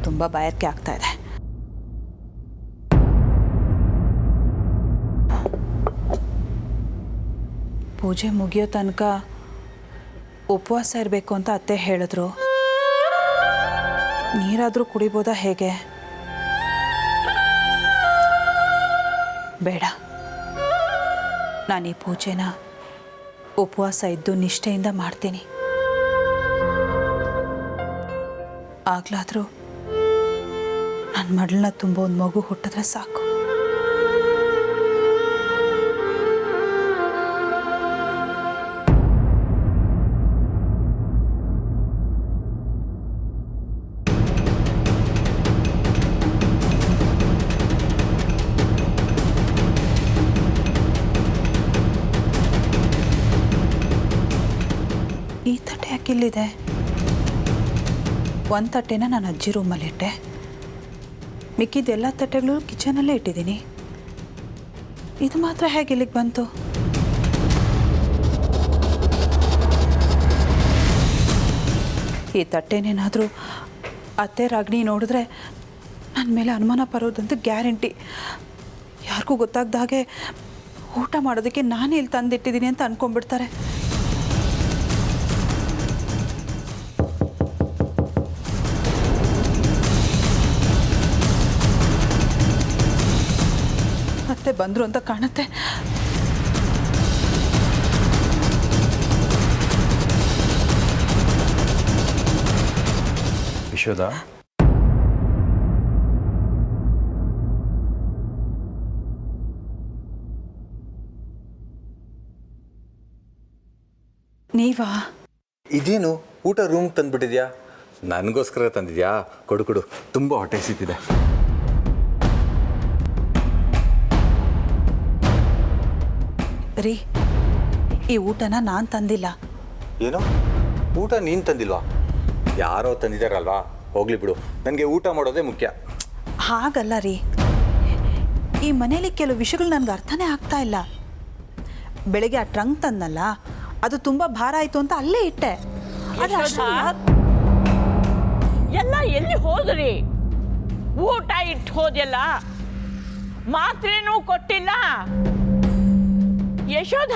ತುಂಬ ಬಾಯಾರಿಕೆ ಆಗ್ತಾ ಇದೆ. ಪೂಜೆ ಮುಗಿಯೋ ತನಕ ಉಪವಾಸ ಇರಬೇಕು ಅಂತ ಅತ್ತೆ ಹೇಳಿದ್ರು. ನೀರಾದರೂ ಕುಡಿಬೋದಾ ಹೇಗೆ? ಬೇಡ, ನಾನು ಈ ಪೂಜೆನ ಉಪವಾಸ ಇದ್ದು ನಿಷ್ಠೆಯಿಂದ ಮಾಡ್ತೀನಿ. ಆಗ್ಲಾದರೂ ನನ್ನ ಮಗಳನ್ನ ತುಂಬ ಒಂದು ಮಗು ಹುಟ್ಟಿದ್ರೆ ಸಾಕು. ಈ ತಟ್ಟೆ ಯಾಕಿಲ್ಲಿದೆ? ಒಂದು ತಟ್ಟೆನ ನಾನು ಅಜ್ಜಿ ರೂಮಲ್ಲಿಟ್ಟೆ, ಮಿಕ್ಕಿದ್ದೆಲ್ಲ ತಟ್ಟೆಗಳು ಕಿಚನಲ್ಲೇ ಇಟ್ಟಿದ್ದೀನಿ. ಇದು ಮಾತ್ರ ಹೇಗೆ ಇಲ್ಲಿಗೆ ಬಂತು? ಈ ತಟ್ಟೆನೇನಾದರೂ ಅತ್ತೆ ರಾಗಿಣಿ ನೋಡಿದ್ರೆ ನನ್ನ ಮೇಲೆ ಅನುಮಾನ ಬರೋದಂತೂ ಗ್ಯಾರಂಟಿ. ಯಾರಿಗೂ ಗೊತ್ತಾಗ್ದ ಹಾಗೆ ಊಟ ಮಾಡೋದಕ್ಕೆ ನಾನೇ ಇಲ್ಲಿ ತಂದಿಟ್ಟಿದ್ದೀನಿ ಅಂತ ಅಂದ್ಕೊಂಡ್ಬಿಡ್ತಾರೆ. ಅತ್ತೆ ಬಂದರು ಅಂತ ಕಾಣುತ್ತೆ. ಯಶೋಧ, ನೀವಾ? ಇದೇನು ಊಟ ರೂಮ್ ತಂದುಬಿಟ್ಟಿದ್ಯಾ? ನನಗೋಸ್ಕರ ತಂದಿದ್ಯಾ? ಕೊಡು ಕೊಡು, ತುಂಬ ಹೊಟ್ಟೆ ಸಿಗ್ತಿದೆ. ರೀ, ಈ ಊಟನ ನಾನು ತಂದಿಲ್ಲ. ಏನು? ಊಟ ನೀನು ತಂದಿಲ್ವಾ? ಯಾರೋ ತಂದಿದ್ದಾರಲ್ವಾ, ಹೋಗ್ಲಿ ಬಿಡು. ನನಗೆ ಊಟ ಮಾಡೋದೇ ಮುಖ್ಯ. ಹಾಗಲ್ಲ ರೀ, ಈ ಮನೇಲಿ ಕೆಲವು ವಿಷಯಗಳು ನನಗೆ ಅರ್ಥನೇ ಆಗ್ತಾ ಇಲ್ಲ. ಬೆಳಗ್ಗೆ ಆ ಟ್ರಂಕ್ ತಂದಲ್ಲ, ಅದು ತುಂಬ ಭಾರ ಆಯಿತು ಅಂತ ಅಲ್ಲೇ ಇಟ್ಟೆ. ಎಲ್ಲ ಎಲ್ಲಿ ಹೋದ್ರಿ? ಊಟ ಇಟ್ಟು ಹೋದ್ಯಲ್ಲ, ಮಾತ್ರೇನೂ ಕೊಟ್ಟಿಲ್ಲ. ಯಶೋಧ,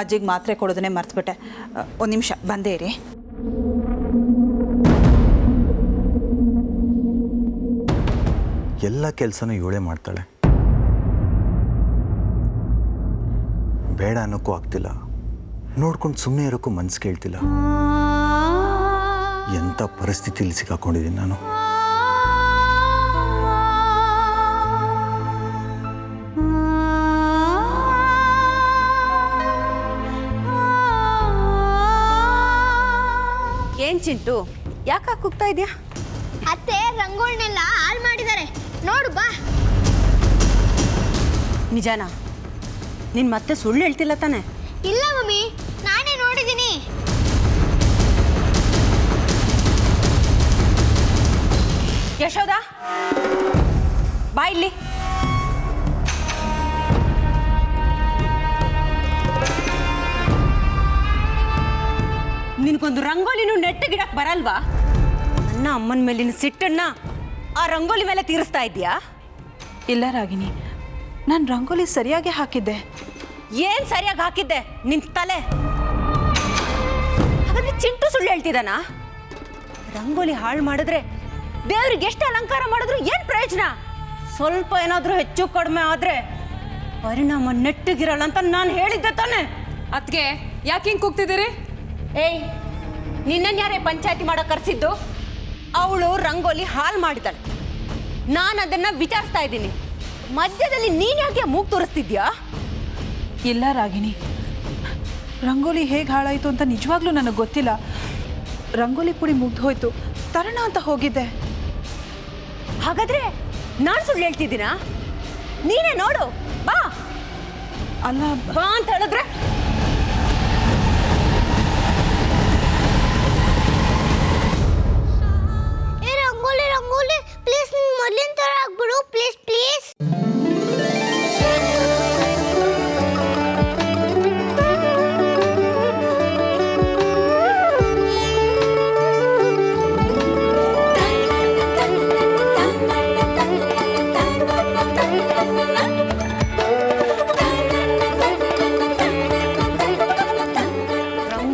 ಅಜ್ಜಿಗೆ ಮಾತ್ರೆ ಕೊಡೋದನ್ನೇ ಮರ್ತ್ಬಿಟ್ಟೆ. ಒಂದು ನಿಮಿಷ ಬಂದೇ ರೀ. ಎಲ್ಲ ಕೆಲಸನೂ ಇವಳೇ ಮಾಡ್ತಾಳೆ. ಬೇಡ ಅನ್ನೋಕ್ಕೂ ಆಗ್ತಿಲ್ಲ, ನೋಡ್ಕೊಂಡು ಸುಮ್ಮನೆ ಇರೋಕ್ಕೂ ಮನ್ಸು ಕೇಳ್ತಿಲ್ಲ. ಎಂಥ ಪರಿಸ್ಥಿತಿಯಲ್ಲಿ ಸಿಕ್ಕಾಕೊಂಡಿದ್ದೀನಿ ನಾನು. ಏನ್ ಚಿಂಟು, ಯಾಕೆ ಕೂಗ್ತಾ ಇದೆಯಾ? ಅತ್ತೆ ರಂಗೋಲಿನೆಲ್ಲ ಹಾಳು ಮಾಡಿದ್ದಾರೆ, ನೋಡು ಬಾ. ನಿಜಾನಾ? ನೀನ್ ಮತ್ತೆ ಸುಳ್ಳು ಹೇಳ್ತಿಲ್ಲ ತಾನೆ? ಇಲ್ಲ ಮಮ್ಮಿ, ನಾನೇ ನೋಡಿದ್ದೀನಿ. ಯಶೋದ, ಬಾ ಇಲ್ಲಿ. ನಿನ್ಗೊಂದು ರಂಗೋಲಿನೂ ನೆಟ್ಟಗಿಡಕ್ ಬರಲ್ವಾ? ನನ್ನ ಅಮ್ಮನ ಮೇಲಿನ ಸಿಟ್ಟನ್ನ ಆ ರಂಗೋಲಿ ಮೇಲೆ ತೀರಿಸ್ತಾ ಇದೀಯಾ? ಇಲ್ಲ ರಾಗಿಣಿ, ನಾನು ರಂಗೋಲಿ ಸರಿಯಾಗಿ ಹಾಕಿದ್ದೆ. ಏನ್ ಸರಿಯಾಗಿ ಹಾಕಿದ್ದೆ? ನಿನ್ ತಲೆ. ಹಾಗಾದ್ರೆ ಚಿಂಟು ಸುಳ್ಳು ಹೇಳ್ತಿದ್ದಾನ? ರಂಗೋಲಿ ಹಾಳು ಮಾಡಿದ್ರೆ ದೇವ್ರಿಗೆ ಎಷ್ಟು ಅಲಂಕಾರ ಮಾಡಿದ್ರು ಏನ್ ಪ್ರಯೋಜನ? ಸ್ವಲ್ಪ ಏನಾದ್ರೂ ಹೆಚ್ಚು ಕಡಿಮೆ ಆದ್ರೆ ಪರಿಣಾಮ ನೆಟ್ಟಗಿರಲ್ಲ ಅಂತ ನಾನು ಹೇಳಿದ್ದೆ ತಾನೆ? ಅದ್ಗೆ ಯಾಕೆ ಹಿಂಗೆ ಕೂಗ್ತಿದ್ದೀರಿ? ಏಯ್, ನಿನ್ನನ್ ಯಾರೇ ಪಂಚಾಯತಿ ಮಾಡೋ ಕರೆಸಿದ್ದು? ಅವಳು ರಂಗೋಲಿ ಹಾಳು ಮಾಡಿದಾಳೆ, ನಾನು ಅದನ್ನ ವಿಚಾರಿಸ್ತಾ ಇದ್ದೀನಿ. ಮಧ್ಯದಲ್ಲಿ ನೀನ್ ಯಾಕೆ ಮೂಗು ತೋರಿಸ್ತಿದ್ಯಾ? ಇಲ್ಲ ರಾಗಿಣಿ, ರಂಗೋಲಿ ಹೇಗೆ ಹಾಳಾಯಿತು ಅಂತ ನಿಜವಾಗ್ಲೂ ನನಗೆ ಗೊತ್ತಿಲ್ಲ. ರಂಗೋಲಿ ಪುಡಿ ಮುಗ್ದು ಹೋಯ್ತು, ತರೋಣ ಅಂತ ಹೋಗಿದ್ದೆ. ಹಾಗಾದ್ರೆ ನಾನು ಸುಳ್ಳು ಹೇಳ್ತಿದ್ದೀನಾ? ನೀನೇ ನೋಡು, ಬಾ. ಅಲ್ಲ, ಬಾ ಅಂತ ಹೇಳಿದ್ರೆ ರಂಗೋಲಿ ರಂಗೋಲಿ ಪ್ಲೀಸ್, ಮೊದಲಿನ ಥರ ಆಗ್ಬಿಡು ಪ್ಲೀಸ್ ಪ್ಲೀಸ್.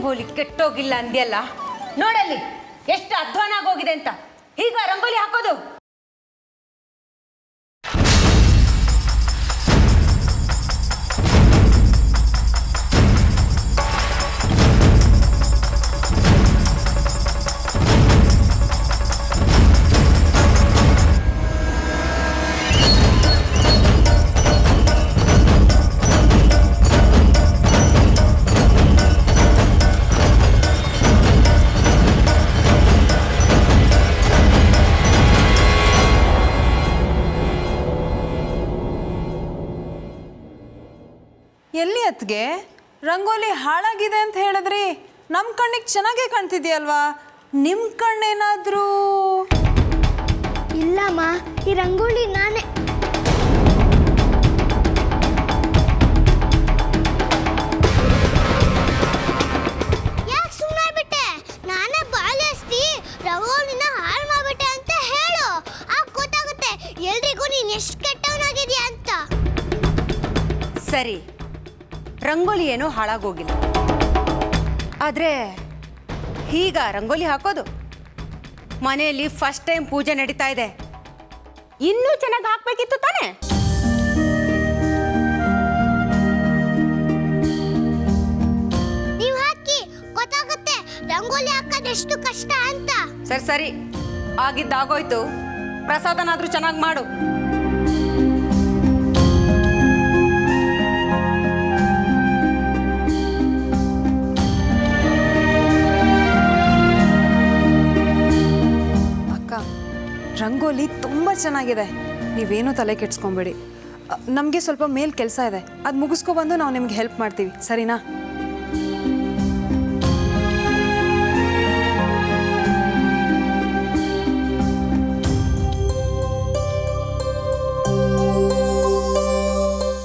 ರಂಗೋಲಿ ಕೆಟ್ಟೋಗಿಲ್ಲ ಅಂದ್ಯಲ್ಲ, ನೋಡಲ್ಲಿ ಎಷ್ಟು ಅಧ್ವಾನ ಆಗೋಗಿದೆ ಅಂತ. ಈಗ ರಂಗೋಲಿ ಹಾಕೋದು ಎಲ್ಲಿ ಅತ್ಗೆ ರಂಗೋಲಿ ಹಾಳಾಗಿದೆ ಅಂತ ಹೇಳಿದ್ರಿ? ನಮ್ಮ ಕಣ್ಣಿಗೆ ಚೆನ್ನಾಗೇ ಕಾಣ್ತಿದ್ಯಲ್ವಾ? ನಿಮ್ಮ ಕಣ್ಣೇನಾದರೂ? ಇಲ್ಲಮ್ಮ, ಈ ರಂಗೋಲಿ ನಾನೇ. ಯಾಕೆ ಸುಮ್ಮನೆ ಬಿಟ್ಟೆ? ನಾನೇ ಬಾಲಿಸ್ತಿ ರಂಗೋಲಿನ ಹಾಳು ಮಾಡ್ಬಿಟ್ಟೆ ಅಂತ ಹೇಳು. ಆಗ ಗೊತ್ತಾಗುತ್ತೆ ಎಲ್ರಿಗೂ ನೀನು ಎಷ್ಟು ಕೆಟ್ಟವನಾಗಿದ್ಯಾ ಅಂತ. ಸರಿ, ರಂಗೋಲಿ ಏನೂ ಹಾಳಾಗೋಗಿಲ್ಲ, ಆದರೆ ಈಗ ರಂಗೋಲಿ ಹಾಕೋದು ಮನೆಯಲ್ಲಿ ಫಸ್ಟ್ ಟೈಮ್ ಪೂಜೆ ನಡೀತಾ ಇದೆ, ಇನ್ನೂ ಚೆನ್ನಾಗಿ ಹಾಕ್ಬೇಕಿತ್ತು ತಾನೇ? ನೀವು ಹಾಕಿ, ಗೊತ್ತಾಗುತ್ತೆ ರಂಗೋಲಿ ಹಾಕೋದು ಎಷ್ಟು ಕಷ್ಟ ಅಂತ. ಸರಿ ಸರಿ, ಆಗಿದ್ದಾಗೋಯ್ತು. ಪ್ರಸಾದನಾದ್ರೂ ಚೆನ್ನಾಗಿ ಮಾಡು. ರಂಗೋಲಿ ತುಂಬ ಚೆನ್ನಾಗಿದೆ, ನೀವೇನೂ ತಲೆ ಕೆಡ್ಸ್ಕೊಬೇಡಿ. ನಮಗೆ ಸ್ವಲ್ಪ ಮೇಲ್ ಕೆಲಸ ಇದೆ, ಅದು ಮುಗಿಸ್ಕೊಬಂದು ನಾವು ನಿಮ್ಗೆ ಹೆಲ್ಪ್ ಮಾಡ್ತೀವಿ, ಸರಿನಾ?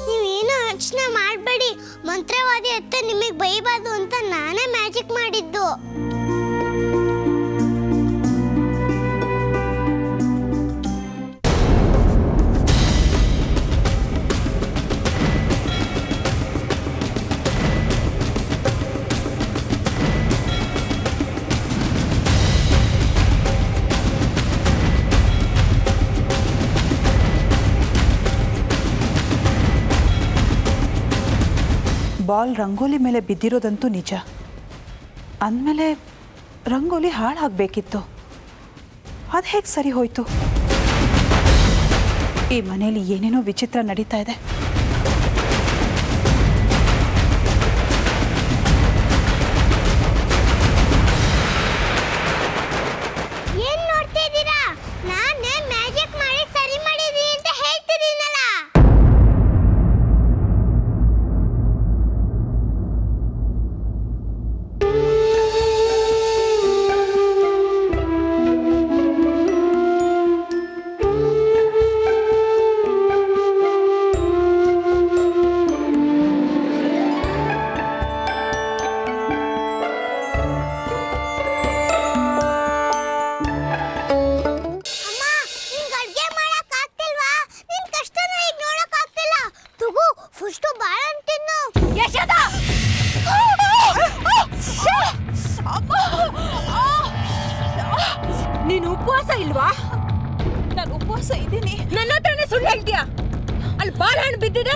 ನೀವೇನು ಯೋಚನೆ ಮಾಡಬೇಡಿ, ಮಂತ್ರವಾದಿ ಅತ್ತೆ ನಿಮಗೆ ಬೈಬಾರ್ದು ಅಂತ ನಾನೇ ಮ್ಯಾಜಿಕ್ ಮಾಡಿದ್ದು. ಬಾಲ್ ರಂಗೋಲಿ ಮೇಲೆ ಬಿದ್ದಿರೋದಂತೂ ನಿಜ. ಅಂದಮೇಲೆ ರಂಗೋಲಿ ಹಾಳಾಗಬೇಕಿತ್ತು, ಅದು ಹೇಗೆ ಸರಿ ಹೋಯ್ತು? ಈ ಮನೆಯಲ್ಲಿ ಏನೇನೋ ವಿಚಿತ್ರ ನಡೀತಾ ಇದೆ. ಏನ್ ನೋಡ್ತಿದ್ದೀರಾ? ನಾನೇ ಮ್ಯಾಜಿಕ್ ಮಾಡಿ ಸರಿ ಮಾಡಿದೀನಿ ಅಂತ ಹೇಳ್ತಿದ್ದೀನಲ್ಲ. ನೀನು ಉಪವಾಸ ಇಲ್ವಾ? ನಾನು ಉಪವಾಸ ಇದ್ದೀನಿ. ನನ್ನ ಹತ್ರನೇ ಸುಳ್ಳು ಹೇಳ್ತೀಯಾ? ಅಲ್ಲಿ ಬಾಳೆಹಣ್ಣು ಬಿದ್ದಿದೆ,